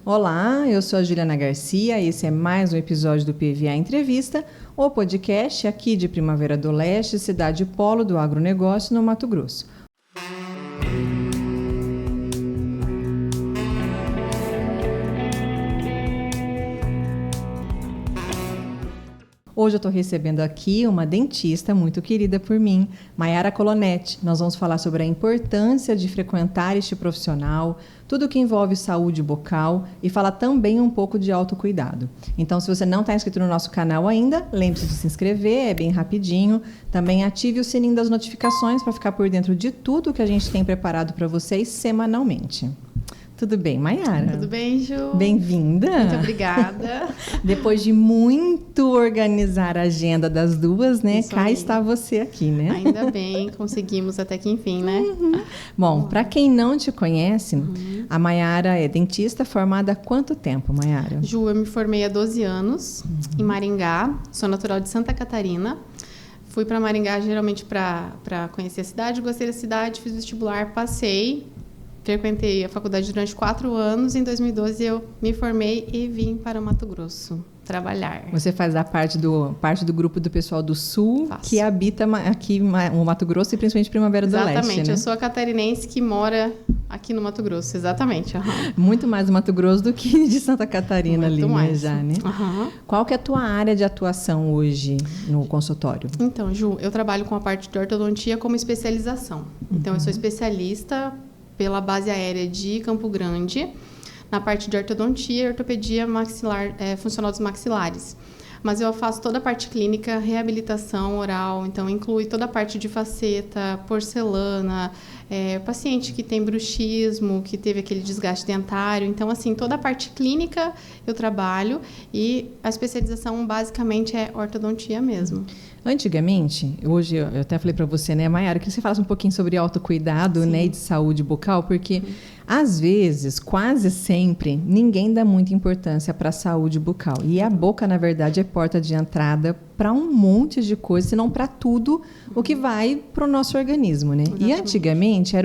Olá, eu sou a Juliana Garcia, esse é mais um episódio do PVA Entrevista, o podcast aqui de Primavera do Leste, cidade polo do agronegócio no Mato Grosso. Hoje eu estou recebendo aqui uma dentista muito querida por mim, Mayara Colonetti. Nós vamos falar sobre a importância de frequentar este profissional, tudo que envolve saúde bucal e falar também um pouco de autocuidado. Então, se você não está inscrito no nosso canal ainda, lembre-se de se inscrever, é bem rapidinho. Também ative o sininho das notificações para ficar por dentro de tudo que a gente tem preparado para vocês semanalmente. Tudo bem, Mayara? Tudo bem, Ju? Bem-vinda. Muito obrigada. Depois de muito organizar a agenda das duas, né? Isso cá aí. está você aqui, né? Ainda bem, conseguimos até que enfim, né? Bom, para quem não te conhece, a Mayara é dentista formada há quanto tempo, Mayara? Ju, eu me formei há 12 anos em Maringá, sou natural de Santa Catarina. Fui para Maringá geralmente para conhecer a cidade, gostei da cidade, fiz vestibular, passei. Frequentei a faculdade durante 4 anos. Em 2012 eu me formei e vim para o Mato Grosso trabalhar. Você faz parte do grupo do pessoal do Sul, Faço. que habita aqui o Mato Grosso e principalmente Primavera do Leste, né? Exatamente, eu sou a catarinense que mora aqui no Mato Grosso, exatamente. Muito mais do Mato Grosso do que de Santa Catarina. Muito ali, mais. Né, já, né? Qual que é a tua área de atuação hoje no consultório? Então, Ju, eu trabalho com a parte de ortodontia como especialização. Então, eu sou especialista pela base aérea de Campo Grande, na parte de ortodontia e ortopedia maxilar, funcional dos maxilares. Mas eu faço toda a parte clínica, reabilitação oral, então inclui toda a parte de faceta, porcelana, paciente que tem bruxismo, que teve aquele desgaste dentário. Então, assim, toda a parte clínica eu trabalho e a especialização basicamente é ortodontia mesmo. Antigamente, hoje eu até falei para você, né, Mayara, que você falasse um pouquinho sobre autocuidado, né, e de saúde bucal, porque às vezes, quase sempre, ninguém dá muita importância para a saúde bucal. E a boca, na verdade, é porta de entrada para um monte de coisas, se não para tudo o que vai para o nosso organismo, né? Exatamente. E antigamente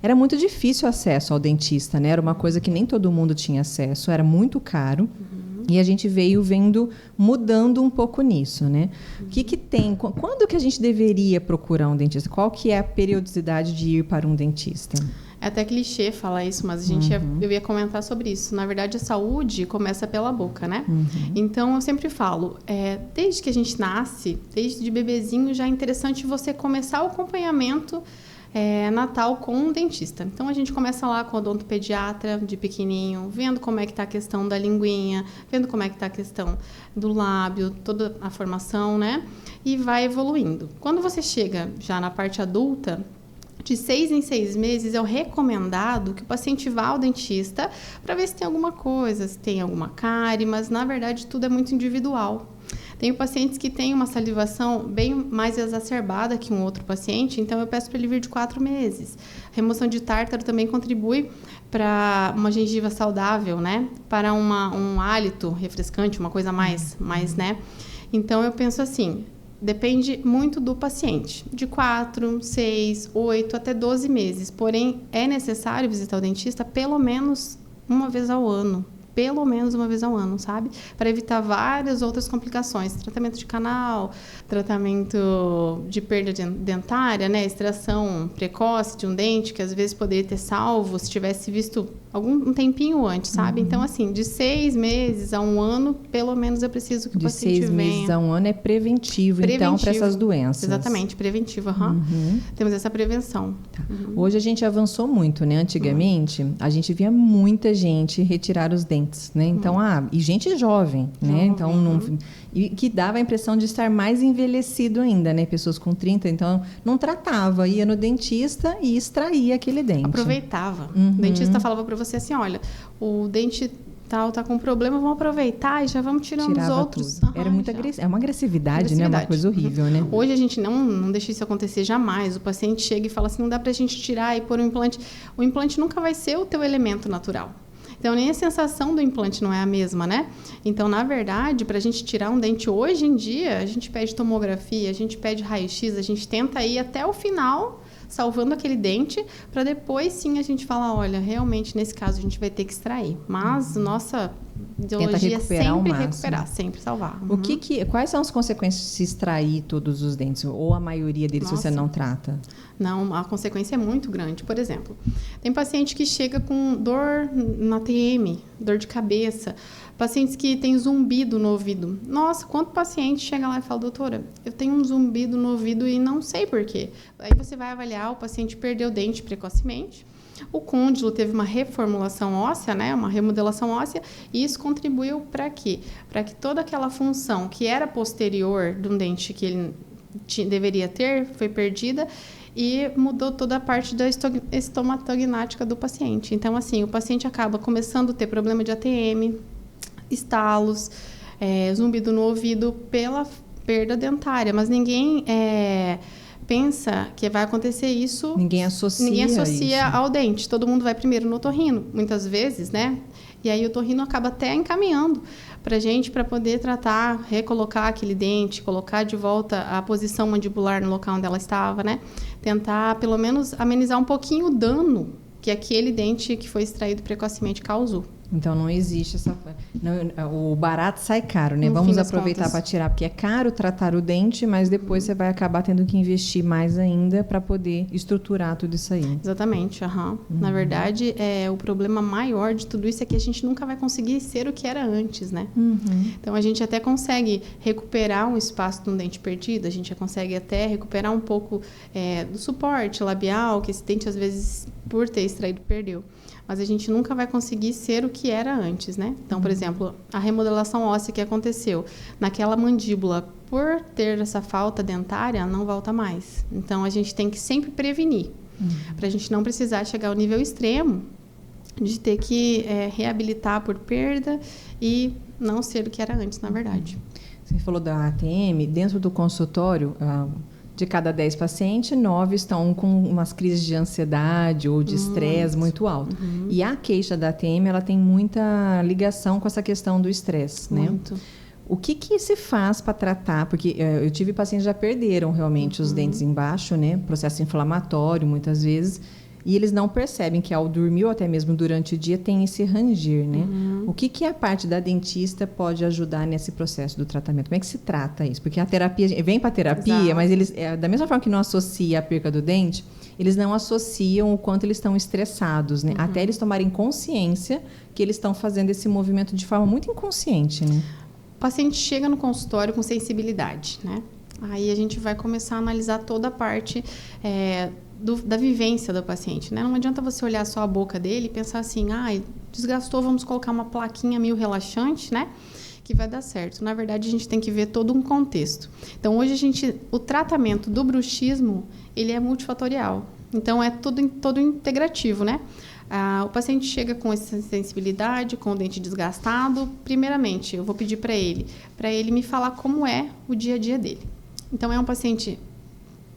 era muito difícil o acesso ao dentista, né? Era uma coisa que nem todo mundo tinha acesso, era muito caro. E a gente veio mudando um pouco nisso, né? O que tem? Quando que a gente deveria procurar um dentista? Qual que é a periodicidade de ir para um dentista? É até clichê falar isso, mas eu ia comentar sobre isso. Na verdade, a saúde começa pela boca, né? Então, eu sempre falo, desde que a gente nasce, desde de bebezinho, já é interessante você começar o acompanhamento natal com um dentista. Então, a gente começa lá com o odontopediatra de pequenininho, vendo como é que está a questão da linguinha, vendo como é que está a questão do lábio, toda a formação, né? E vai evoluindo. Quando você chega já na parte adulta, de 6 em 6 meses é o recomendado que o paciente vá ao dentista para ver se tem alguma coisa, se tem alguma cárie, mas na verdade tudo é muito individual. Tenho pacientes que têm uma salivação bem mais exacerbada que um outro paciente, então eu peço para ele vir de 4 meses. A remoção de tártaro também contribui para uma gengiva saudável, né? Para um hálito refrescante, uma coisa mais, né? Então eu penso assim, depende muito do paciente, de 4, 6, 8 até 12 meses. Porém, é necessário visitar o dentista pelo menos uma vez ao ano. Pelo menos uma vez ao ano, sabe? Para evitar várias outras complicações. Tratamento de canal, tratamento de perda dentária, né? Extração precoce de um dente, que às vezes poderia ter salvo se tivesse visto um tempinho antes, sabe? Então, assim, de 6 meses a 1 ano, pelo menos eu preciso que o paciente venha. De 6 meses a 1 ano é preventivo, então, para essas doenças. Exatamente, preventivo, Temos essa prevenção. Tá. Hoje a gente avançou muito, né? Antigamente, a gente via muita gente retirar os dentes, né? Então, e gente jovem, né? Então, e que dava a impressão de estar mais envelhecido ainda, né? Pessoas com 30, então, não tratava, ia no dentista e extraía aquele dente. Aproveitava. O dentista falava para você assim, olha, o dente tal tá com problema, vamos aproveitar e já vamos tirando os outros. Era muito é uma agressividade, né? Uma coisa horrível, né? Hoje a gente não deixa isso acontecer jamais. O paciente chega e fala assim, não dá pra gente tirar e pôr um implante. O implante nunca vai ser o teu elemento natural. Então, nem a sensação do implante não é a mesma, né? Então, na verdade, para a gente tirar um dente hoje em dia, a gente pede tomografia, a gente pede raio-x, a gente tenta ir até o final salvando aquele dente, para depois sim a gente falar, olha, realmente nesse caso a gente vai ter que extrair. Mas nossa ideologia é sempre recuperar, sempre salvar. Quais são as consequências de se extrair todos os dentes? Ou a maioria deles, se você não trata? Não, a consequência é muito grande. Por exemplo, tem paciente que chega com dor na TM, dor de cabeça, pacientes que têm zumbido no ouvido. Nossa, quanto paciente chega lá e fala, doutora, eu tenho um zumbido no ouvido e não sei por quê. Aí você vai avaliar, o paciente perdeu o dente precocemente, o côndilo teve uma reformulação óssea, né, uma remodelação óssea, e isso contribuiu para quê? Para que toda aquela função que era posterior de um dente que ele deveria ter, foi perdida, e mudou toda a parte da estomatognática do paciente. Então, assim, o paciente acaba começando a ter problema de ATM, estalos, zumbido no ouvido pela perda dentária, mas ninguém pensa que vai acontecer isso. Ninguém associa isso ao dente. Todo mundo vai primeiro no otorrino, muitas vezes, né? E aí o otorrino acaba até encaminhando para a gente para poder tratar, recolocar aquele dente, colocar de volta a posição mandibular no local onde ela estava, né? Tentar, pelo menos, amenizar um pouquinho o dano que aquele dente que foi extraído precocemente causou. Então, não existe essa... o barato sai caro, né? Vamos aproveitar para tirar, porque é caro tratar o dente, mas depois você vai acabar tendo que investir mais ainda para poder estruturar tudo isso aí. Exatamente. Na verdade, o problema maior de tudo isso é que a gente nunca vai conseguir ser o que era antes, né? Então, a gente até consegue recuperar um espaço de um dente perdido, a gente consegue até recuperar um pouco do suporte labial, que esse dente, às vezes, por ter extraído, perdeu. Mas a gente nunca vai conseguir ser o que era antes, né? Então, por exemplo, a remodelação óssea que aconteceu naquela mandíbula, por ter essa falta dentária, não volta mais. Então, a gente tem que sempre prevenir, para a gente não precisar chegar ao nível extremo de ter que reabilitar por perda e não ser o que era antes, na verdade. Você falou da ATM, dentro do consultório... De cada 10 pacientes, 9 estão com umas crises de ansiedade ou de estresse muito alto. E a queixa da ATM, ela tem muita ligação com essa questão do estresse, né? Muito. O que se faz para tratar? Porque eu tive pacientes que já perderam realmente os dentes embaixo, né? Processo inflamatório, muitas vezes. E eles não percebem que ao dormir ou até mesmo durante o dia tem esse ranger, né? O que a parte da dentista pode ajudar nesse processo do tratamento? Como é que se trata isso? Porque a terapia, vem para a terapia, Exato. mas eles, da mesma forma que não associa a perca do dente, eles não associam o quanto eles estão estressados, né? Até eles tomarem consciência que eles estão fazendo esse movimento de forma muito inconsciente, né? O paciente chega no consultório com sensibilidade, né? Aí a gente vai começar a analisar toda a parte da vivência do paciente, né? Não adianta você olhar só a boca dele e pensar assim, desgastou, vamos colocar uma plaquinha meio relaxante, né? Que vai dar certo. Na verdade, a gente tem que ver todo um contexto. Então, hoje o tratamento do bruxismo, ele é multifatorial. Então, é todo integrativo, né? O paciente chega com essa sensibilidade, com o dente desgastado. Primeiramente, eu vou pedir para ele me falar como é o dia a dia dele. Então, é um paciente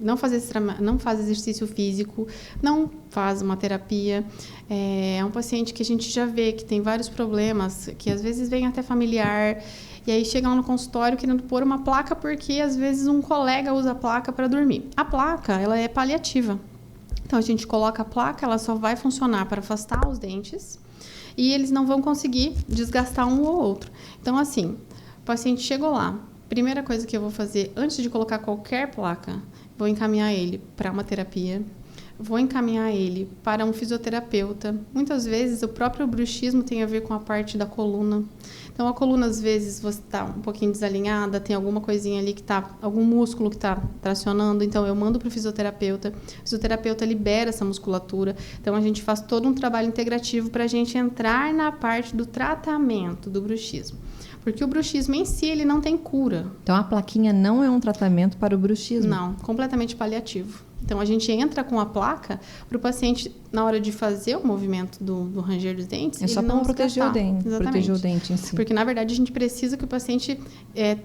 não faz exercício físico, não faz uma terapia. É um paciente que a gente já vê que tem vários problemas, que às vezes vem até familiar, e aí chega lá no consultório querendo pôr uma placa porque às vezes um colega usa a placa para dormir. A placa, ela é paliativa. Então, a gente coloca a placa, ela só vai funcionar para afastar os dentes e eles não vão conseguir desgastar um ou outro. Então, assim, o paciente chegou lá, primeira coisa que eu vou fazer antes de colocar qualquer placa, vou encaminhar ele para uma terapia, vou encaminhar ele para um fisioterapeuta. Muitas vezes o próprio bruxismo tem a ver com a parte da coluna. Então, a coluna, às vezes, você está um pouquinho desalinhada, tem alguma coisinha ali algum músculo que está tracionando. Então, eu mando para o fisioterapeuta libera essa musculatura. Então, a gente faz todo um trabalho integrativo para a gente entrar na parte do tratamento do bruxismo. Porque o bruxismo em si, ele não tem cura. Então, a plaquinha não é um tratamento para o bruxismo? Não, completamente paliativo. Então, a gente entra com a placa para o paciente, na hora de fazer o movimento do ranger dos dentes, é só para proteger o dente. Proteger o dente em si. Porque, na verdade, a gente precisa que o paciente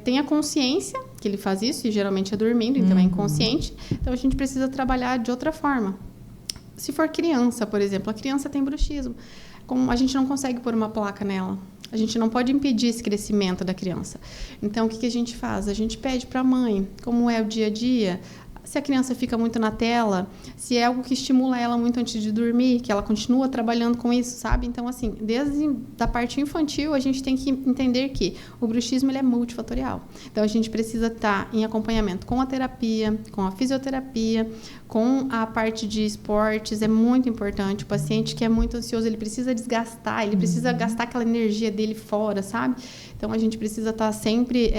tenha consciência que ele faz isso, e geralmente é dormindo, então é inconsciente. Então, a gente precisa trabalhar de outra forma. Se for criança, por exemplo, a criança tem bruxismo. A gente não consegue pôr uma placa nela. A gente não pode impedir esse crescimento da criança. Então, o que a gente faz? A gente pede para a mãe, como é o dia a dia, se a criança fica muito na tela, se é algo que estimula ela muito antes de dormir, que ela continua trabalhando com isso, sabe? Então, assim, desde a parte infantil, a gente tem que entender que o bruxismo ele é multifatorial. Então, a gente precisa estar em acompanhamento com a terapia, com a fisioterapia, com a parte de esportes, é muito importante. O paciente que é muito ansioso, ele precisa desgastar, ele precisa gastar aquela energia dele fora, sabe? Então, a gente precisa estar sempre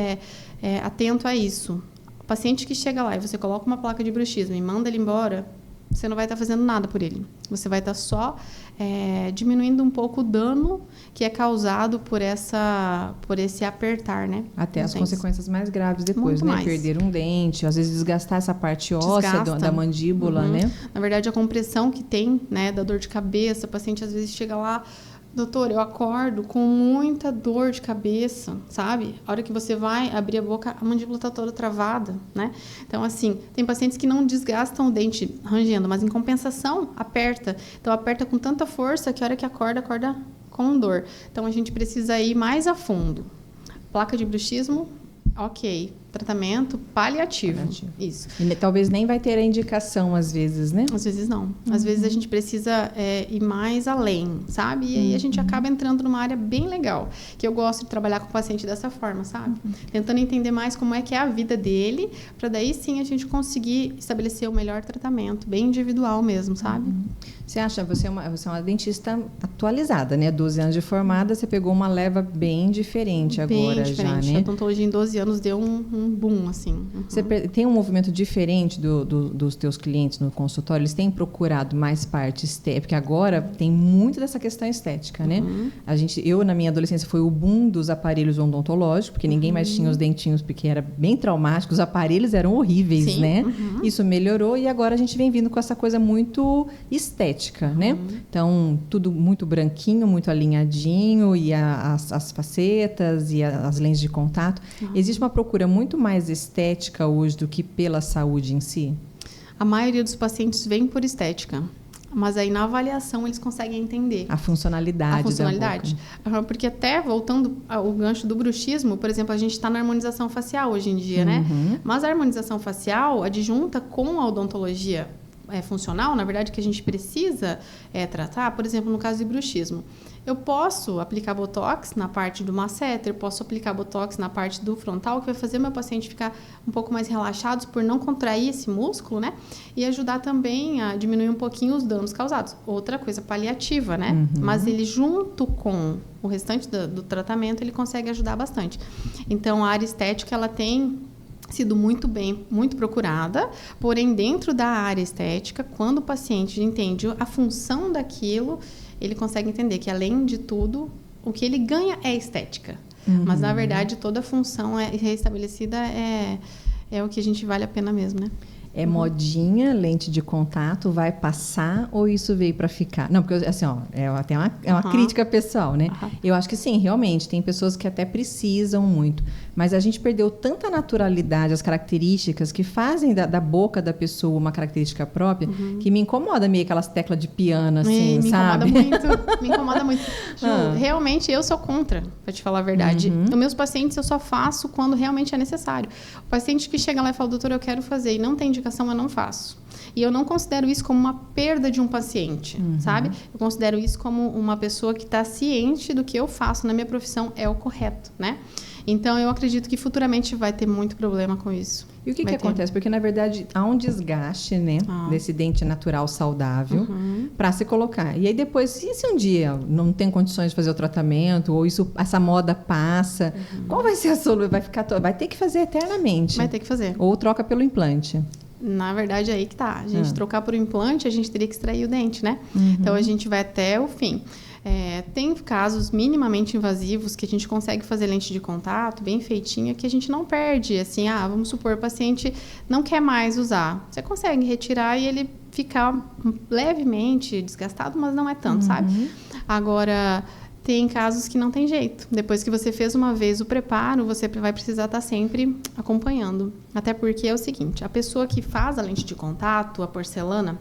atento a isso. O paciente que chega lá e você coloca uma placa de bruxismo e manda ele embora, você não vai estar fazendo nada por ele. Você vai estar só diminuindo um pouco o dano que é causado por esse apertar, né? Até as consequências mais graves depois, né? Perder um dente, às vezes desgastar essa parte óssea da mandíbula, né? Na verdade, a compressão que tem, né, da dor de cabeça, o paciente às vezes chega lá, doutor, eu acordo com muita dor de cabeça, sabe? A hora que você vai abrir a boca, a mandíbula está toda travada, né? Então, assim, tem pacientes que não desgastam o dente rangendo, mas em compensação, aperta. Então, aperta com tanta força que a hora que acorda com dor. Então, a gente precisa ir mais a fundo. Placa de bruxismo, ok. Tratamento paliativo. Isso. E talvez nem vai ter a indicação, às vezes, né? Às vezes não. Às vezes a gente precisa ir mais além, sabe? E aí a gente acaba entrando numa área bem legal, que eu gosto de trabalhar com o paciente dessa forma, sabe? Tentando entender mais como é que é a vida dele, para daí sim a gente conseguir estabelecer o melhor tratamento, bem individual mesmo, sabe? Você acha, você é uma dentista atualizada, né? 12 anos de formada, você pegou uma leva bem diferente agora já, né? A odontologia em 12 anos deu um boom, assim. Você tem um movimento diferente dos teus clientes no consultório? Eles têm procurado mais parte estética? Porque agora tem muito dessa questão estética, né? Eu, na minha adolescência, foi o boom dos aparelhos odontológicos, porque ninguém mais tinha os dentinhos, porque era bem traumático, os aparelhos eram horríveis, sim, né? Isso melhorou e agora a gente vem vindo com essa coisa muito estética, né? Então, tudo muito branquinho, muito alinhadinho, e as facetas e as lentes de contato. Existe uma procura muito mais estética hoje do que pela saúde em si? A maioria dos pacientes vem por estética, mas aí na avaliação eles conseguem entender a funcionalidade da boca. Porque até voltando ao gancho do bruxismo, por exemplo, a gente está na harmonização facial hoje em dia, né? Mas a harmonização facial adjunta com a odontologia funcional, na verdade, que a gente precisa tratar, por exemplo, no caso de bruxismo. Eu posso aplicar Botox na parte do masseter, posso aplicar Botox na parte do frontal, que vai fazer o meu paciente ficar um pouco mais relaxado por não contrair esse músculo, né? E ajudar também a diminuir um pouquinho os danos causados. Outra coisa paliativa, né? Mas ele, junto com o restante do tratamento, ele consegue ajudar bastante. Então, a área estética, ela tem sido muito procurada, porém, dentro da área estética, quando o paciente entende a função daquilo, ele consegue entender que, além de tudo, o que ele ganha é estética. Mas, na verdade, toda a função reestabelecida é o que a gente vale a pena mesmo, né? É modinha, lente de contato, vai passar ou isso veio para ficar? Não, porque assim, até uma crítica pessoal, né? Eu acho que sim, realmente, tem pessoas que até precisam muito, mas a gente perdeu tanta naturalidade, as características que fazem da boca da pessoa uma característica própria, que me incomoda meio aquelas teclas de piano, assim, sabe? Me incomoda muito. Ju, realmente, eu sou contra, para te falar a verdade. Os meus pacientes eu só faço quando realmente é necessário. O paciente que chega lá e fala, doutor, eu quero fazer, e não tem indicação, eu não faço. E eu não considero isso como uma perda de um paciente, sabe? Eu considero isso como uma pessoa que está ciente do que eu faço na minha profissão é o correto, né? Então, eu acredito que futuramente vai ter muito problema com isso. E o que acontece? Porque, na verdade, há um desgaste, né, desse dente natural saudável para se colocar. E aí, depois, e se um dia não tem condições de fazer o tratamento, ou essa moda passa, qual vai ser a solução? Vai ter que fazer eternamente. Vai ter que fazer. Ou troca pelo implante. Na verdade, é aí que tá. A gente trocar por implante, a gente teria que extrair o dente, né? Então, a gente vai até o fim. Tem casos minimamente invasivos que a gente consegue fazer lente de contato bem feitinha, que a gente não perde. Assim, vamos supor, o paciente não quer mais usar. Você consegue retirar e ele ficar levemente desgastado, mas não é tanto, sabe? Agora, tem casos que não tem jeito. Depois que você fez uma vez o preparo, você vai precisar estar sempre acompanhando. Até porque é o seguinte, a pessoa que faz a lente de contato, a porcelana,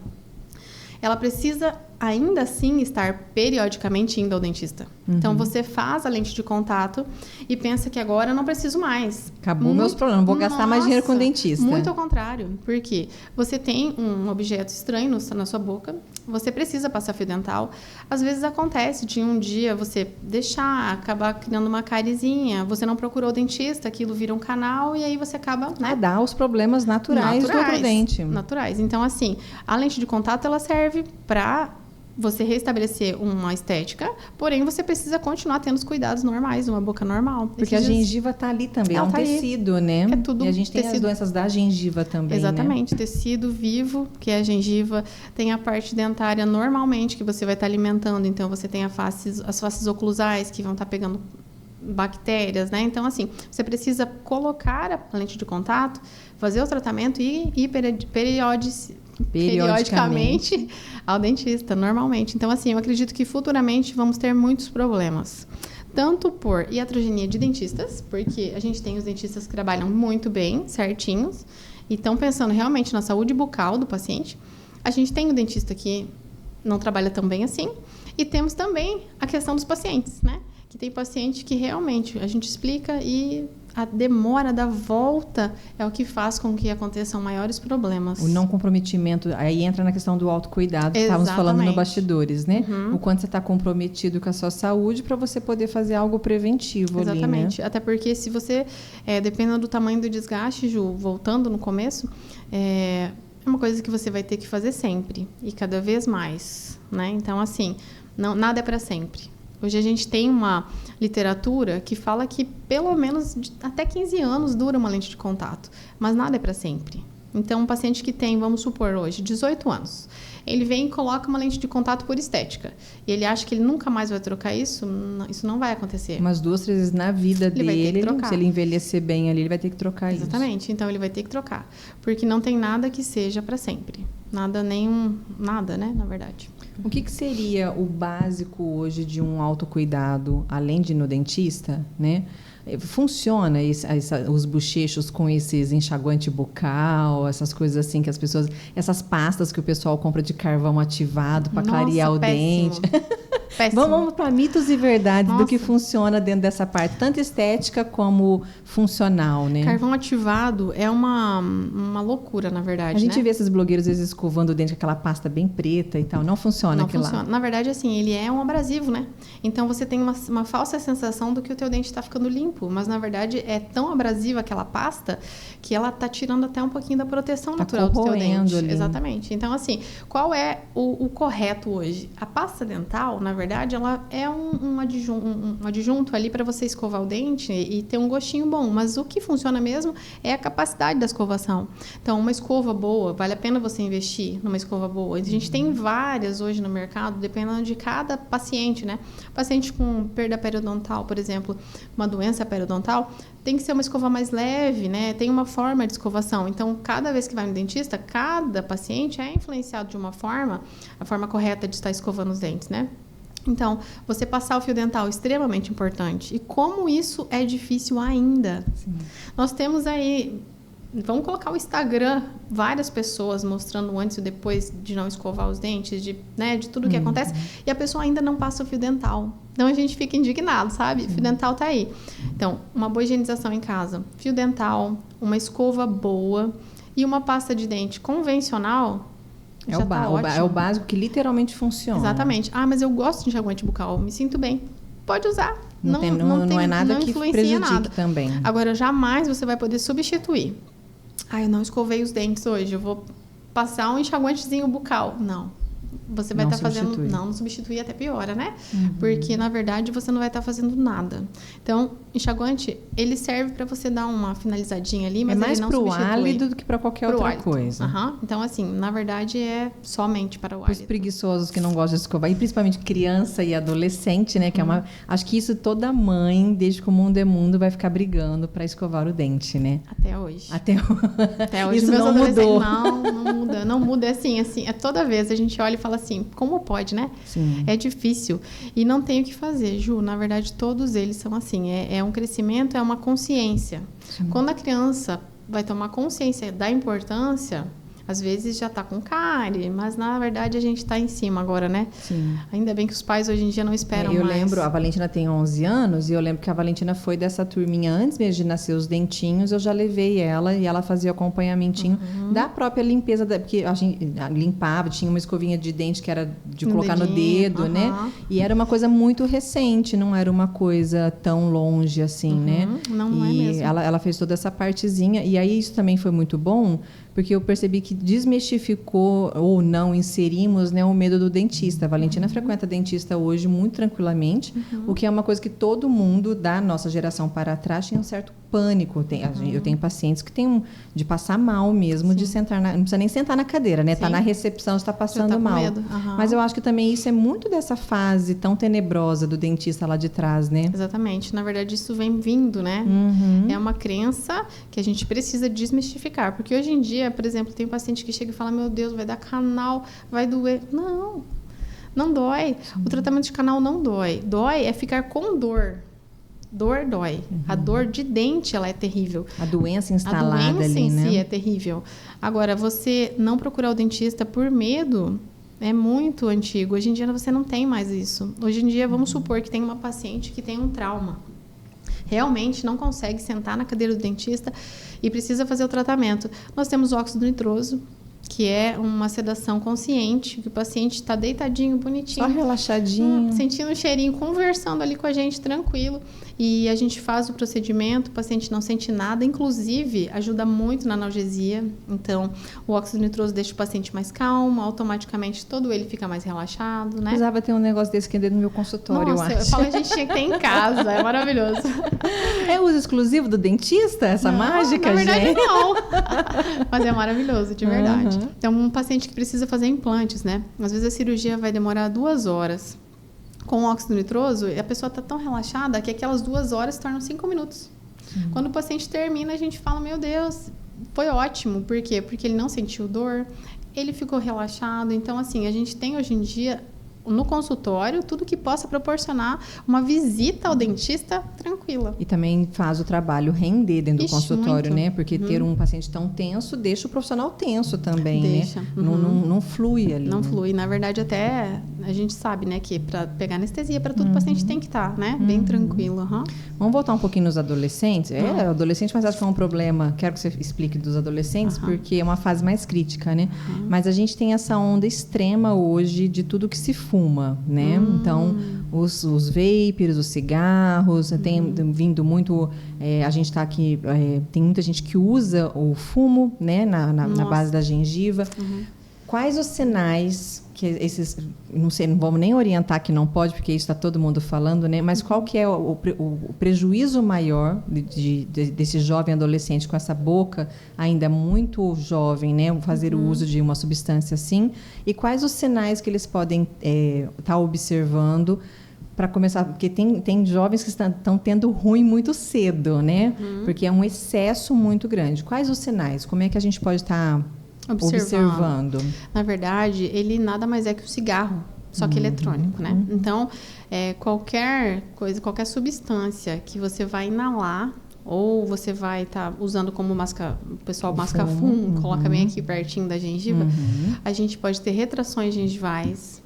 ela precisa ainda assim estar periodicamente indo ao dentista. Então, você faz a lente de contato e pensa que agora eu não preciso mais. Acabou meus problemas, não vou gastar mais dinheiro com o dentista. Muito ao contrário, porque você tem um objeto estranho na sua boca, você precisa passar fio dental. Às vezes acontece de um dia você deixar, acabar criando uma carizinha, você não procurou o dentista, aquilo vira um canal e aí você acaba... Né? Dá os problemas naturais do outro dente. Naturais. Então, assim, a lente de contato, ela serve para você restabelecer uma estética, porém você precisa continuar tendo os cuidados normais de uma boca normal. Porque a gengiva está ali também, é um tecido, né? É tudo e a gente tem as doenças da gengiva também, exatamente, né? Tecido vivo, que é a gengiva, tem a parte dentária normalmente que você vai estar alimentando, então você tem as faces oclusais que vão estar pegando bactérias, né? Então, assim, você precisa colocar a lente de contato, fazer o tratamento e ir periodicamente ao dentista, normalmente. Então, assim, eu acredito que futuramente vamos ter muitos problemas. Tanto por iatrogenia de dentistas, porque a gente tem os dentistas que trabalham muito bem, certinhos, e estão pensando realmente na saúde bucal do paciente. A gente tem o dentista que não trabalha tão bem assim, e temos também a questão dos pacientes, né? Que tem paciente que realmente a gente explica e a demora da volta é o que faz com que aconteçam maiores problemas. O não comprometimento, aí entra na questão do autocuidado, que estávamos falando no bastidores, né? O quanto você está comprometido com a sua saúde para você poder fazer algo preventivo ali, né? Exatamente. Até porque se você, dependendo do tamanho do desgaste, Ju, voltando no começo, é uma coisa que você vai ter que fazer sempre e cada vez mais, né? Então, assim, nada é para sempre. Hoje a gente tem uma literatura que fala que pelo menos até 15 anos dura uma lente de contato, mas nada é para sempre. Então, um paciente que tem, vamos supor hoje, 18 anos, ele vem e coloca uma lente de contato por estética. E ele acha que ele nunca mais vai trocar isso não vai acontecer. Umas 2, 3 vezes na vida dele, se ele envelhecer bem ali, ele vai ter que trocar isso. Exatamente, então ele vai ter que trocar. Porque não tem nada que seja para sempre. Nada, né, na verdade. O que seria o básico hoje de um autocuidado, além de ir no dentista, né? Funciona os bochechos com esses enxaguante bucal, essas coisas assim que as pessoas... Essas pastas que o pessoal compra de carvão ativado para clarear o dente. Péssimo. Vamos para mitos e verdades do que funciona dentro dessa parte, tanto estética como funcional, né? Carvão ativado é uma loucura, na verdade. A gente vê esses blogueiros às vezes escovando o dente com aquela pasta bem preta e tal. Não funciona aquilo lá. Na verdade, assim, ele é um abrasivo, né? Então você tem uma falsa sensação do que o teu dente está ficando limpo, mas na verdade é tão abrasiva aquela pasta que ela está tirando até um pouquinho da proteção natural do teu dente. Ali. Exatamente. Então, assim, qual é o correto hoje? A pasta dental, na verdade, ela é um adjunto ali para você escovar o dente e ter um gostinho bom, mas o que funciona mesmo é a capacidade da escovação. Então, uma escova boa, vale a pena você investir numa escova boa. A gente tem várias hoje no mercado, dependendo de cada paciente, né? Paciente com perda periodontal, por exemplo, uma doença periodontal, tem que ser uma escova mais leve, né? Tem uma forma de escovação. Então, cada vez que vai no dentista, cada paciente é influenciado de uma forma, a forma correta de estar escovando os dentes, né? Então, você passar o fio dental é extremamente importante. E como isso é difícil ainda? Sim. Nós temos aí... Vamos colocar o Instagram, várias pessoas mostrando o antes e o depois de não escovar os dentes, de tudo que acontece, e a pessoa ainda não passa o fio dental. Então, a gente fica indignado, sabe? O fio dental tá aí. Então, uma boa higienização em casa, fio dental, uma escova boa e uma pasta de dente convencional... É o básico que literalmente funciona. Exatamente. Ah, mas eu gosto de enxaguante bucal, me sinto bem. Pode usar. Não é nada que prejudique também. Agora, jamais você vai poder substituir. Ah, eu não escovei os dentes hoje, eu vou passar um enxaguantezinho bucal. Não. Você vai estar fazendo... Não substituir, até piora, né? Porque, na verdade, você não vai estar fazendo nada. Então, enxaguante, ele serve para você dar uma finalizadinha ali, mas ele não substitui. É mais para o hálito do que para qualquer outra coisa. Então, assim, na verdade, é somente para o hálito. Os preguiçosos que não gostam de escovar, e principalmente criança e adolescente, né? Que acho que isso toda mãe, desde que o mundo é mundo, vai ficar brigando para escovar o dente, né? Até hoje. Até hoje. Isso não mudou. Não muda. É assim, é toda vez a gente olha e fala assim, como pode, né? Sim. É difícil. E não tem o que fazer, Ju. Na verdade, todos eles são assim. É um crescimento, é uma consciência. Sim. Quando a criança vai tomar consciência da importância, às vezes já tá com cárie, mas na verdade a gente tá em cima agora, né? Sim. Ainda bem que os pais hoje em dia não esperam mais. Eu lembro, a Valentina tem 11 anos, e eu lembro que a Valentina foi dessa turminha antes mesmo de nascer os dentinhos, eu já levei ela, e ela fazia o acompanhamentinho da própria limpeza, porque a gente limpava, tinha uma escovinha de dente que era de colocar no dedo, né? E era uma coisa muito recente, não era uma coisa tão longe assim, né? Não é mesmo. Ela fez toda essa partezinha, e aí isso também foi muito bom, porque eu percebi que desmistificou ou não inserimos, né, o medo do dentista. A Valentina frequenta dentista hoje muito tranquilamente, o que é uma coisa que todo mundo da nossa geração para trás tinha um certo pânico. Eu tenho pacientes que têm de passar mal mesmo, de sentar não precisa nem sentar na cadeira, né? Tá na recepção, está passando tá mal. Medo. Mas eu acho que também isso é muito dessa fase tão tenebrosa do dentista lá de trás, né? Exatamente. Na verdade, isso vem vindo, né? É uma crença que a gente precisa desmistificar. Porque hoje em dia, por exemplo, tem um paciente que chega e fala, meu Deus, vai dar canal, vai doer. Não dói. O tratamento de canal não dói. Dói é ficar com dor. Dor dói. A dor de dente, ela é terrível. A doença instalada ali, né? A doença em si é terrível. Agora, você não procurar o dentista por medo é muito antigo. Hoje em dia você não tem mais isso. Hoje em dia, vamos supor que tem uma paciente que tem um trauma. Realmente não consegue sentar na cadeira do dentista e precisa fazer o tratamento. Nós temos o óxido nitroso, que é uma sedação consciente, que o paciente está deitadinho, bonitinho. Só relaxadinho. Sentindo um cheirinho, conversando ali com a gente, tranquilo. E a gente faz o procedimento, o paciente não sente nada, inclusive ajuda muito na analgesia. Então, o óxido nitroso deixa o paciente mais calmo, automaticamente todo ele fica mais relaxado, né? Precisava ter um negócio desse aqui dentro do meu consultório, Nossa, eu acho. Eu falo, a gente tinha que ter em casa, é maravilhoso. É uso exclusivo do dentista, essa mágica, gente? Na verdade, gente? não. Mas é maravilhoso, de verdade. Então, um paciente que precisa fazer implantes, né? Às vezes a cirurgia vai demorar 2 horas. Com o óxido nitroso, a pessoa está tão relaxada que aquelas 2 horas se tornam 5 minutos. Quando o paciente termina, a gente fala, meu Deus, foi ótimo. Por quê? Porque ele não sentiu dor, ele ficou relaxado. Então, assim, a gente tem hoje em dia no consultório tudo que possa proporcionar uma visita ao dentista tranquila. E também faz o trabalho render dentro do consultório, muito. Né? Porque ter um paciente tão tenso deixa o profissional tenso também, deixa. Né? Não flui ali. Não flui. Na verdade, até a gente sabe, né, que para pegar anestesia para tudo o paciente tem que estar, né, bem tranquilo. Vamos voltar um pouquinho nos adolescentes. Adolescente, mas acho que é um problema. Quero que você explique dos adolescentes, porque é uma fase mais crítica, né? Mas a gente tem essa onda extrema hoje de tudo que se fuma, né? Então, os vapers, os cigarros, tem vindo muito... a gente está aqui... tem muita gente que usa o fumo, né? Na base da gengiva. Quais os sinais que esses... Não sei, não vamos nem orientar que não pode, porque isso está todo mundo falando, né? Mas qual que é o prejuízo maior desse jovem adolescente com essa boca ainda muito jovem, né? Fazer o uso de uma substância assim? E quais os sinais que eles podem estar observando para começar? Porque tem jovens que estão tendo ruim muito cedo, né? Porque é um excesso muito grande. Quais os sinais? Como é que a gente pode estar... observando. Na verdade, ele nada mais é que um cigarro, só que eletrônico, né? Então, qualquer coisa, qualquer substância que você vai inalar ou você vai estar usando como o pessoal masca fumo, coloca bem aqui pertinho da gengiva, a gente pode ter retrações gengivais.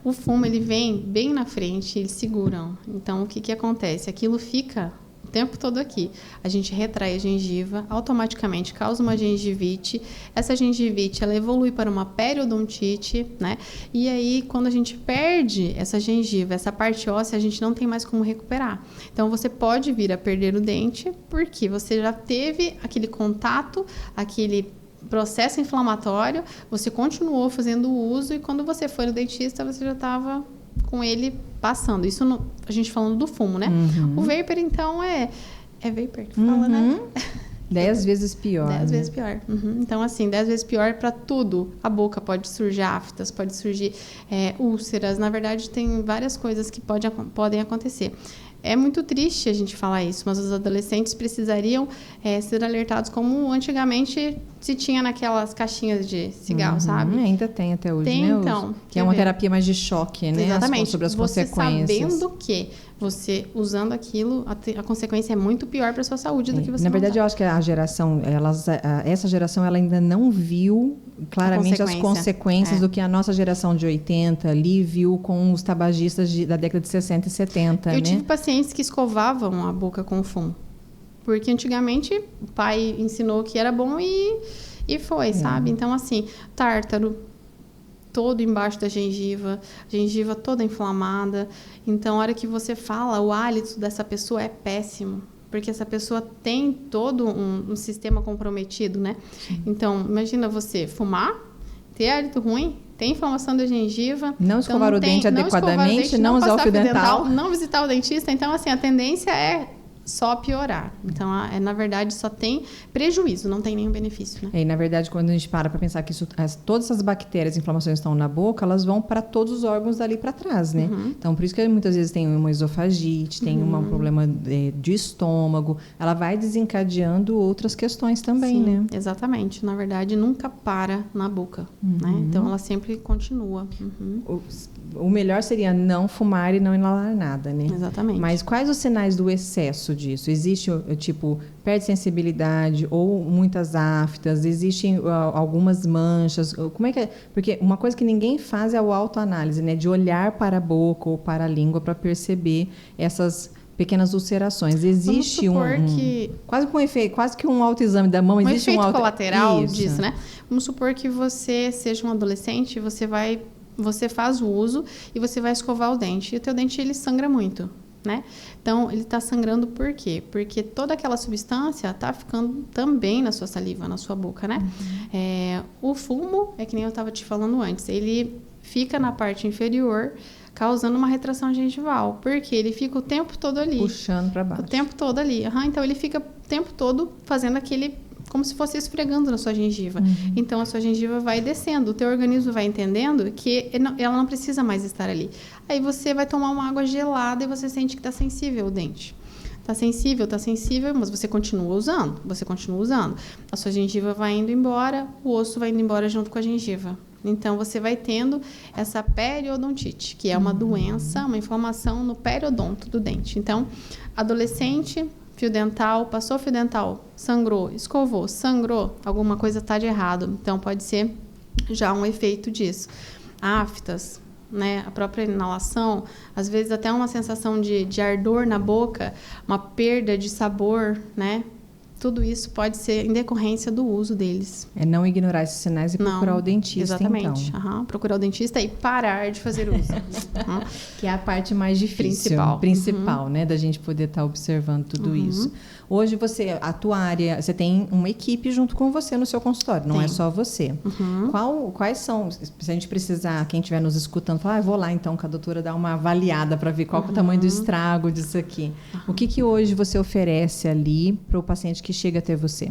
O fumo, ele vem bem na frente, eles seguram. Então, o que acontece? Aquilo fica... o tempo todo aqui. A gente retrai a gengiva, automaticamente causa uma gengivite. Essa gengivite, ela evolui para uma periodontite, né? E aí, quando a gente perde essa gengiva, essa parte óssea, a gente não tem mais como recuperar. Então, você pode vir a perder o dente, porque você já teve aquele contato, aquele processo inflamatório, você continuou fazendo o uso, e quando você foi no dentista, você já estava com ele passando. Isso a gente falando do fumo, né? O vapor, então, é vapor que fala, né? 10 vezes pior. 10 vezes pior. Então, assim, 10 vezes pior para tudo. A boca pode surgir aftas, pode surgir úlceras. Na verdade, tem várias coisas que podem acontecer. É muito triste a gente falar isso, mas os adolescentes precisariam ser alertados como antigamente se tinha naquelas caixinhas de cigarro, sabe? Ainda tem até hoje, tem, né? Então. Que é uma terapia mais de choque, né? Exatamente. Sobre as você consequências. Sabendo que você usando aquilo, a consequência é muito pior para sua saúde do que você Na verdade, usar. eu acho que a geração, essa geração, ela ainda não viu claramente as consequências do que a nossa geração de 80 ali viu com os tabagistas da década de 60 e 70, Eu tive pacientes que escovavam a boca com fumo. Porque antigamente o pai ensinou que era bom e foi, sabe? Então, assim, tártaro todo embaixo da gengiva toda inflamada. Então, a hora que você fala, o hálito dessa pessoa é péssimo. Porque essa pessoa tem todo um sistema comprometido, né? Sim. Então, imagina você fumar, ter hálito ruim, ter inflamação da gengiva. Não escovar o dente adequadamente, não usar o fio dental. Não visitar o dentista. Então, assim, a tendência é só piorar. Então, na verdade, só tem prejuízo, não tem nenhum benefício, né? E, na verdade, quando a gente para pensar que todas essas bactérias, inflamações estão na boca, elas vão para todos os órgãos dali para trás, né? Então, por isso que muitas vezes tem uma esofagite, tem um problema de estômago, ela vai desencadeando outras questões também, Sim, né? Exatamente. Na verdade, nunca para na boca, né? Então, ela sempre continua. O melhor seria não fumar e não inalar nada, né? Exatamente. Mas quais os sinais do excesso disso? Existe, tipo, perde sensibilidade ou muitas aftas? Existem algumas manchas? Como é que é? Porque uma coisa que ninguém faz é o autoanálise, né? De olhar para a boca ou para a língua para perceber essas pequenas ulcerações. Existe quase que um autoexame da mão. Existe efeito colateral disso, né? Vamos supor que você seja um adolescente, você faz o uso e você vai escovar o dente. E o teu dente, ele sangra muito, né? Então, ele está sangrando por quê? Porque toda aquela substância está ficando também na sua saliva, na sua boca, né? O fumo, é que nem eu estava te falando antes, ele fica na parte inferior, causando uma retração gengival. Porque ele fica o tempo todo ali. Puxando para baixo. O tempo todo ali. Então, ele fica o tempo todo fazendo aquele... como se fosse esfregando na sua gengiva. Então, a sua gengiva vai descendo. O teu organismo vai entendendo que ela não precisa mais estar ali. Aí, você vai tomar uma água gelada e você sente que está sensível o dente. Está sensível, mas você continua usando. A sua gengiva vai indo embora, o osso vai indo embora junto com a gengiva. Então, você vai tendo essa periodontite, que é uma doença, uma inflamação no periodonto do dente. Então, adolescente... fio dental, passou fio dental, sangrou, escovou, sangrou, alguma coisa está de errado. Então, pode ser já um efeito disso. Aftas, né? A própria inalação, às vezes até uma sensação de ardor na boca, uma perda de sabor, né? Tudo isso pode ser em decorrência do uso deles. É não ignorar esses sinais e procurar o dentista, exatamente. Então. Procurar o dentista e parar de fazer uso. Que é a parte mais difícil. Principal, né? Da gente poder estar observando tudo isso. Hoje, a tua área, você tem uma equipe junto com você no seu consultório, não é só você. Quais são, se a gente precisar, quem estiver nos escutando, falar, vou lá então com a doutora dar uma avaliada para ver qual é o tamanho do estrago disso aqui. O que hoje você oferece ali para o paciente que chega até você?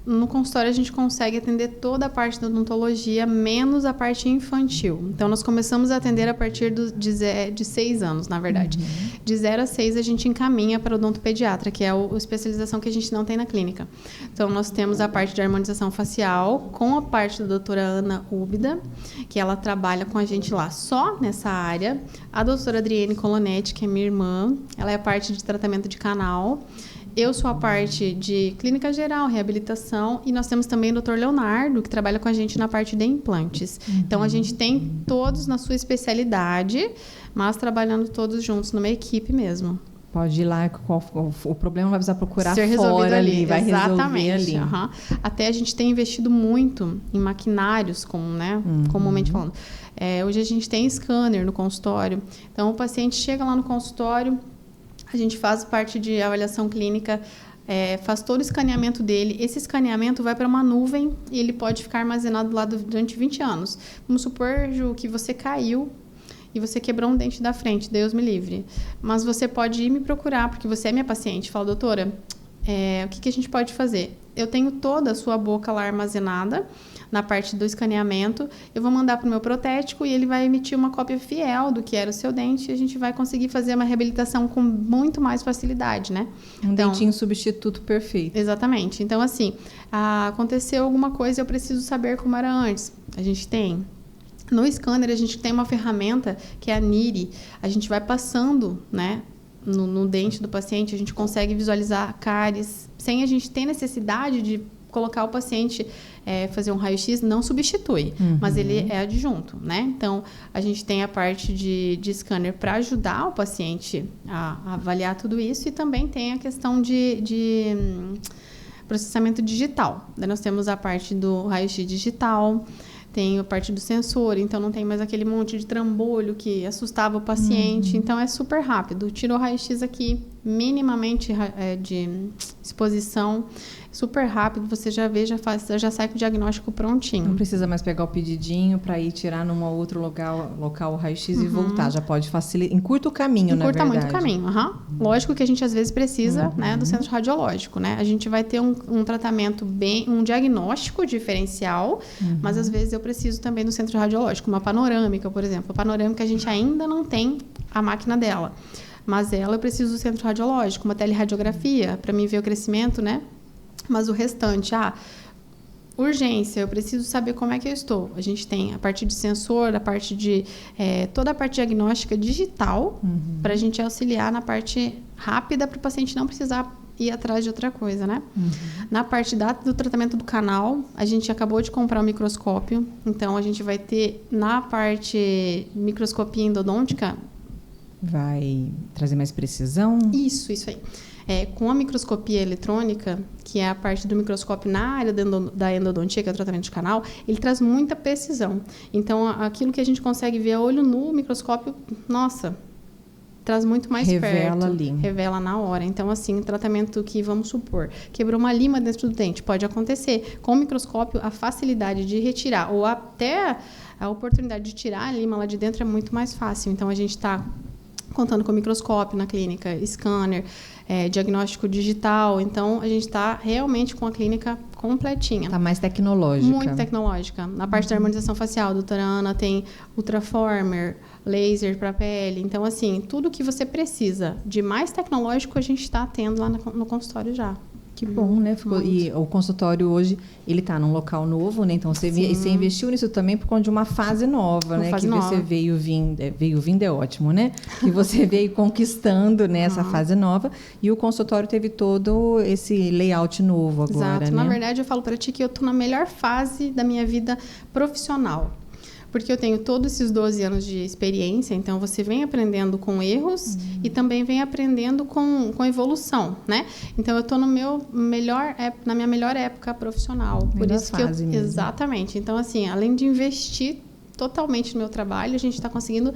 No consultório, a gente consegue atender toda a parte da odontologia, menos a parte infantil. Então, nós começamos a atender a partir de 6 anos, na verdade. De 0 a 6, a gente encaminha para o odontopediatra, que é a especialização que a gente não tem na clínica. Então, nós temos a parte de harmonização facial, com a parte da doutora Ana Úbida, que ela trabalha com a gente lá só nessa área. A doutora Adriene Colonetti, que é minha irmã, ela é a parte de tratamento de canal. Eu sou a parte de clínica geral, reabilitação, e nós temos também o Dr. Leonardo, que trabalha com a gente na parte de implantes. Então, a gente tem todos na sua especialidade, mas trabalhando todos juntos numa equipe mesmo. Pode ir lá, o problema vai precisar procurar ser fora ali, vai exatamente, resolver ali. Até a gente tem investido muito em maquinários, comumente falando. Hoje a gente tem scanner no consultório. Então, o paciente chega lá no consultório, a gente faz parte de avaliação clínica, faz todo o escaneamento dele. Esse escaneamento vai para uma nuvem e ele pode ficar armazenado lá durante 20 anos. Vamos supor, Ju, que você caiu e você quebrou um dente da frente, Deus me livre. Mas você pode ir me procurar, porque você é minha paciente. Fala, doutora, o que a gente pode fazer? Eu tenho toda a sua boca lá armazenada na parte do escaneamento, eu vou mandar para o meu protético e ele vai emitir uma cópia fiel do que era o seu dente e a gente vai conseguir fazer uma reabilitação com muito mais facilidade, né? Dentinho substituto perfeito. Exatamente. Então, assim, aconteceu alguma coisa, eu preciso saber como era antes. A gente tem... No scanner, a gente tem uma ferramenta que é a NIRI. A gente vai passando, né, no dente do paciente, a gente consegue visualizar cáries sem a gente ter necessidade de colocar o paciente, fazer um raio-x, não substitui, mas ele é adjunto, né? Então, a gente tem a parte de scanner para ajudar o paciente a avaliar tudo isso e também tem a questão de processamento digital. Daí nós temos a parte do raio-x digital, tem a parte do sensor, então não tem mais aquele monte de trambolho que assustava o paciente. Então, é super rápido. Tirou o raio-x aqui, minimamente de exposição, super rápido, você já vê, já sai com o diagnóstico prontinho. Não precisa mais pegar o pedidinho para ir tirar num outro local o raio-x e voltar. Já pode facilitar, encurta o caminho, na verdade. Encurta muito o caminho, Lógico que a gente às vezes precisa, né, do centro radiológico, né? A gente vai ter um tratamento um diagnóstico diferencial, mas às vezes eu preciso também do centro radiológico, uma panorâmica, por exemplo. A panorâmica a gente ainda não tem a máquina dela, mas ela eu preciso do centro radiológico, uma teleradiografia para mim ver o crescimento, né? Mas o restante, urgência, eu preciso saber como é que eu estou. A gente tem a parte de sensor, a parte de... toda a parte diagnóstica digital para a gente auxiliar na parte rápida para o paciente não precisar ir atrás de outra coisa, né? Na parte do tratamento do canal, a gente acabou de comprar um microscópio, então a gente vai ter na parte microscopia endodôntica... Vai trazer mais precisão? Isso aí. Com a microscopia eletrônica, que é a parte do microscópio na área da endodontia, que é o tratamento de canal, ele traz muita precisão. Então, aquilo que a gente consegue ver a olho nu, o microscópio, nossa, traz muito mais perto. Revela na hora. Então, assim, tratamento que, vamos supor, quebrou uma lima dentro do dente, pode acontecer. Com o microscópio, a facilidade de retirar, ou até a oportunidade de tirar a lima lá de dentro é muito mais fácil. Então, a gente está contando com microscópio na clínica, scanner, diagnóstico digital. Então, a gente está realmente com a clínica completinha. Está mais tecnológica. Muito tecnológica. Na parte da harmonização facial, a doutora Ana tem ultraformer, laser para pele. Então, assim, tudo que você precisa de mais tecnológico, a gente está tendo lá no consultório já. Que bom, né? E o consultório hoje, ele está num local novo, né? Então, você investiu nisso também por conta de uma fase nova, né? Que você veio vindo é ótimo, né? Que você veio conquistando, né, essa fase nova. E o consultório teve todo esse layout novo agora, Exato. né? Na verdade, eu falo para ti que eu estou na melhor fase da minha vida profissional. Porque eu tenho todos esses 12 anos de experiência, então você vem aprendendo com erros e também vem aprendendo com evolução, né? Então eu estou na minha melhor época profissional. Por isso que exatamente. Então, assim, além de investir totalmente no meu trabalho, a gente está conseguindo...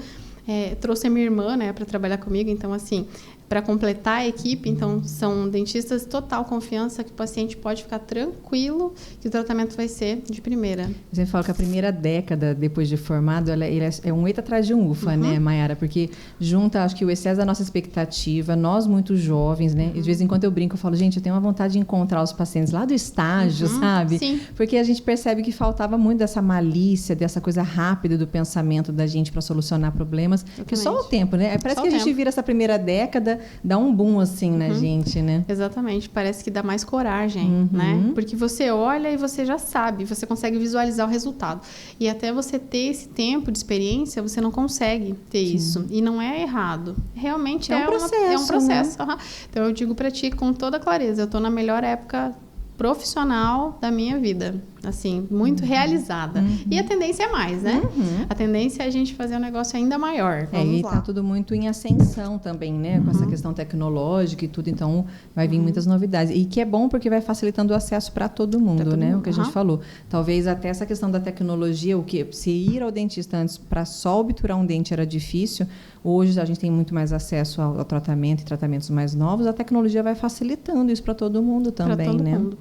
trouxe a minha irmã, né, para trabalhar comigo, então, assim, para completar a equipe, então, são dentistas de total confiança que o paciente pode ficar tranquilo que o tratamento vai ser de primeira. Você fala que a primeira década depois de formado, ele é um eita atrás de um ufa, né, Mayara? Porque junta, acho que o excesso da nossa expectativa, nós muito jovens, né? E de vez em quando eu brinco, eu falo, gente, eu tenho uma vontade de encontrar os pacientes lá do estágio, sabe? Sim. Porque a gente percebe que faltava muito dessa malícia, dessa coisa rápida do pensamento da gente para solucionar problemas. Que só o tempo, né? Parece que a gente vira essa primeira década, dá um boom assim na gente, né? Exatamente, parece que dá mais coragem, né? Porque você olha e você já sabe, você consegue visualizar o resultado. E até você ter esse tempo de experiência, você não consegue ter isso. E não é errado. Realmente é um processo. Né? Então eu digo para ti com toda clareza, eu estou na melhor época profissional da minha vida, assim, muito realizada. E a tendência é mais, né? A tendência é a gente fazer um negócio ainda maior. E tá tudo muito em ascensão também, né? Com essa questão tecnológica e tudo, então vai vir muitas novidades. E que é bom porque vai facilitando o acesso para todo mundo, né? O que a gente falou. Talvez até essa questão da tecnologia, se ir ao dentista antes para só obturar um dente era difícil, hoje a gente tem muito mais acesso ao tratamento e tratamentos mais novos, a tecnologia vai facilitando isso para todo mundo também, pra todo né? mundo.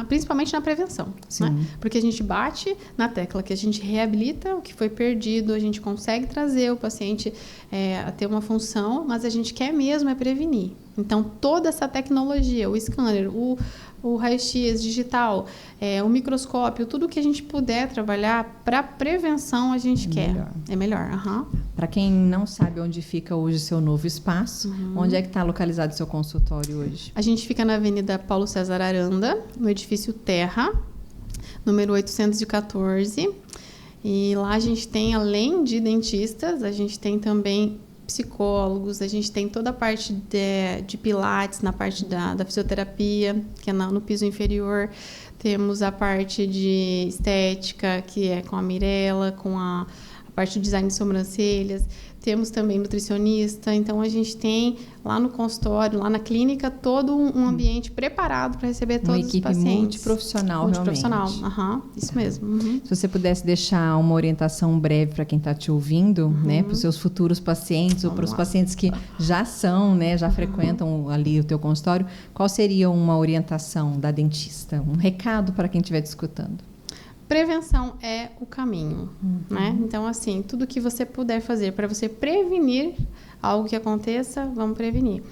Principalmente na prevenção, né? Porque a gente bate na tecla que a gente reabilita o que foi perdido, a gente consegue trazer o paciente a ter uma função, mas a gente quer mesmo prevenir. Então, toda essa tecnologia, o scanner, o raio-x digital, o microscópio, tudo que a gente puder trabalhar para prevenção a gente quer. É melhor. Uhum. Para quem não sabe onde fica hoje o seu novo espaço, onde é que está localizado o seu consultório hoje? A gente fica na Avenida Paulo César Aranda, no edifício Terra, número 814. E lá a gente tem, além de dentistas, a gente tem também psicólogos, a gente tem toda a parte de pilates, na parte da fisioterapia, que é no piso inferior. Temos a parte de estética, que é com a Mirella, com a parte de design de sobrancelhas. Temos também nutricionista. Então, a gente tem lá no consultório, lá na clínica, todo um ambiente preparado para receber todos os pacientes. Uma equipe multiprofissional, realmente. Isso mesmo. Se você pudesse deixar uma orientação breve para quem está te ouvindo, né, para os seus futuros pacientes ou para os pacientes que já são, né, já frequentam ali o teu consultório, qual seria uma orientação da dentista? Um recado para quem estiver te escutando? Prevenção é o caminho, né? Então, assim, tudo que você puder fazer para você prevenir algo que aconteça, vamos prevenir.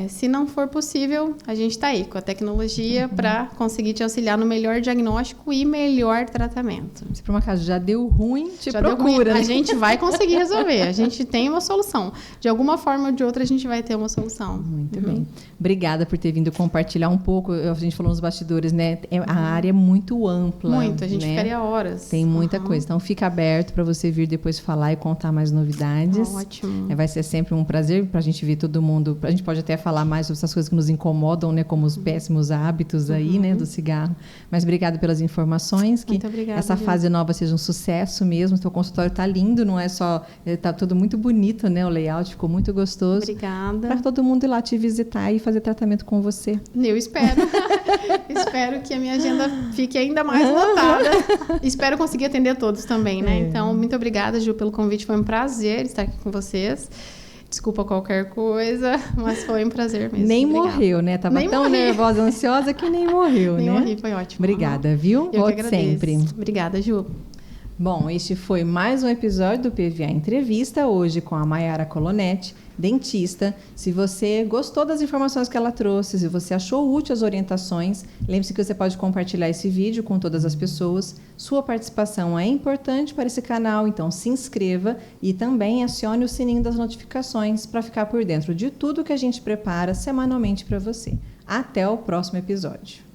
Se não for possível, a gente está aí com a tecnologia para conseguir te auxiliar no melhor diagnóstico e melhor tratamento. Se por um acaso já deu ruim, procura. Né? A gente vai conseguir resolver. A gente tem uma solução. De alguma forma ou de outra, a gente vai ter uma solução. Muito bem. Obrigada por ter vindo compartilhar um pouco. A gente falou nos bastidores, né? A área é muito ampla. Muito. A gente ficaria horas. Tem muita coisa. Então, fica aberto para você vir depois falar e contar mais novidades. Ótimo. Vai ser sempre um prazer para a gente ver todo mundo. A gente pode até falar mais sobre essas coisas que nos incomodam, né, como os péssimos hábitos aí, né, do cigarro. Mas obrigada pelas informações. Que muito obrigada, essa fase nova seja um sucesso mesmo. O seu consultório está lindo, não é só... Está tudo muito bonito, né? O layout ficou muito gostoso. Obrigada. Para todo mundo ir lá te visitar e fazer tratamento com você. Eu espero. Espero que a minha agenda fique ainda mais lotada. Espero conseguir atender todos também, né? Então, muito obrigada, Ju, pelo convite. Foi um prazer estar aqui com vocês. Desculpa qualquer coisa, mas foi um prazer mesmo. Nem morreu, né? Tava tão nervosa, ansiosa que nem morreu, né? Nem morri, foi ótimo. Obrigada, viu? Volte sempre. Obrigada, Ju. Bom, este foi mais um episódio do PVA Entrevista, hoje com a Mayara Colonetti, dentista. Se você gostou das informações que ela trouxe, se você achou útil as orientações, lembre-se que você pode compartilhar esse vídeo com todas as pessoas. Sua participação é importante para esse canal, então se inscreva e também acione o sininho das notificações para ficar por dentro de tudo que a gente prepara semanalmente para você. Até o próximo episódio.